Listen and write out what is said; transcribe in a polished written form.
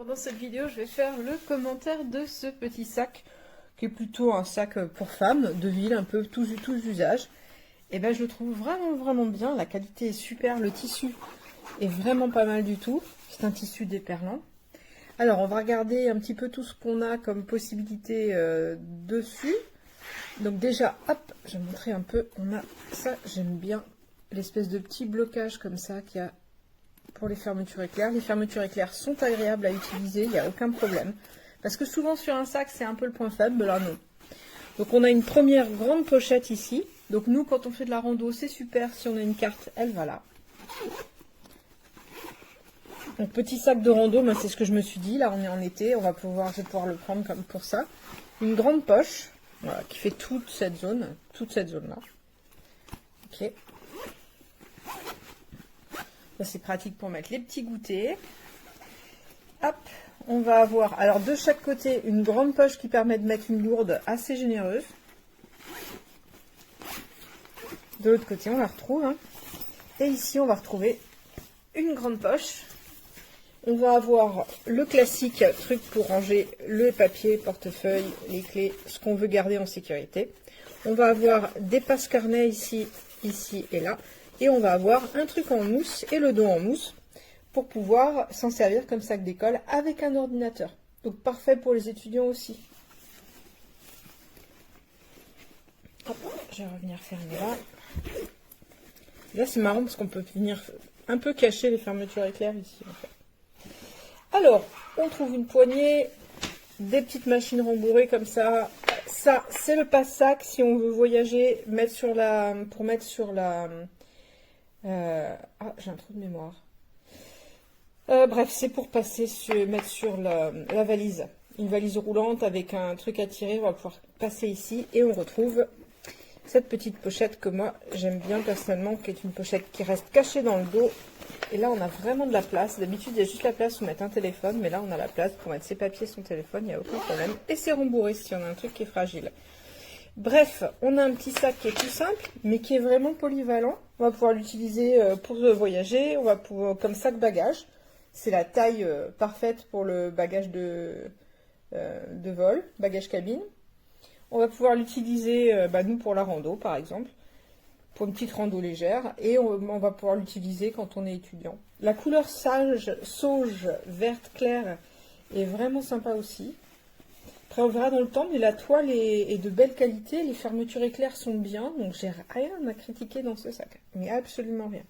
Dans cette vidéo, je vais faire le commentaire de ce petit sac, qui est plutôt un sac pour femmes, de ville, un peu tous usages. Et ben, je le trouve vraiment bien, la qualité est super, le tissu est vraiment pas mal du tout. C'est un tissu déperlant. Alors, on va regarder un petit peu tout ce qu'on a comme possibilité dessus. Donc déjà, hop, je vais montrer un peu, on a ça, j'aime bien l'espèce de petit blocage comme ça qu'il y a pour les fermetures éclairs. Les fermetures éclairs sont agréables à utiliser, il n'y a aucun problème. Parce que souvent sur un sac, c'est un peu le point faible, là non. Donc on a une première grande pochette ici. Donc nous, quand on fait de la rando, c'est super. Si on a une carte, elle va là. Donc petit sac de rando, ben, c'est ce que je me suis dit. Là, on est en été, je vais pouvoir le prendre comme pour ça. Une grande poche, voilà, qui fait toute cette zone-là. Ok. C'est pratique pour mettre les petits goûters. Hop, on va avoir, alors de chaque côté, une grande poche qui permet de mettre une lourde assez généreuse. De l'autre côté, on la retrouve. Hein. Et ici, on va retrouver une grande poche. On va avoir le classique truc pour ranger le papier, portefeuille, les clés, ce qu'on veut garder en sécurité. On va avoir des passe-carnets ici et là. Et on va avoir un truc en mousse et le dos en mousse pour pouvoir s'en servir comme sac d'école avec un ordinateur. Donc parfait pour les étudiants aussi. Hop, je vais revenir fermer là. Là c'est marrant parce qu'on peut venir un peu cacher les fermetures éclairs ici en fait. Alors, on trouve une poignée, des petites machines rembourrées comme ça. Ça, c'est le passe-sac si on veut voyager, pour mettre sur la... Ah, j'ai un trou de mémoire. Bref, c'est pour mettre sur la valise. Une valise roulante avec un truc à tirer. On va pouvoir passer ici et on retrouve cette petite pochette que moi j'aime bien personnellement, qui est une pochette qui reste cachée dans le dos. Et là, on a vraiment de la place. D'habitude, il y a juste la place pour mettre un téléphone, mais là, on a la place pour mettre ses papiers, son téléphone, il n'y a aucun problème. Et c'est rembourré si on a un truc qui est fragile. Bref, on a un petit sac qui est tout simple, mais qui est vraiment polyvalent. On va pouvoir l'utiliser pour voyager, on va pouvoir comme sac bagage. C'est la taille parfaite pour le bagage de vol, bagage cabine. On va pouvoir l'utiliser, nous, pour la rando, par exemple, pour une petite rando légère, et on va pouvoir l'utiliser quand on est étudiant. La couleur sauge verte claire est vraiment sympa aussi. Après, on verra dans le temps, mais la toile est de belle qualité, les fermetures éclairs sont bien, donc j'ai rien à critiquer dans ce sac, mais absolument rien.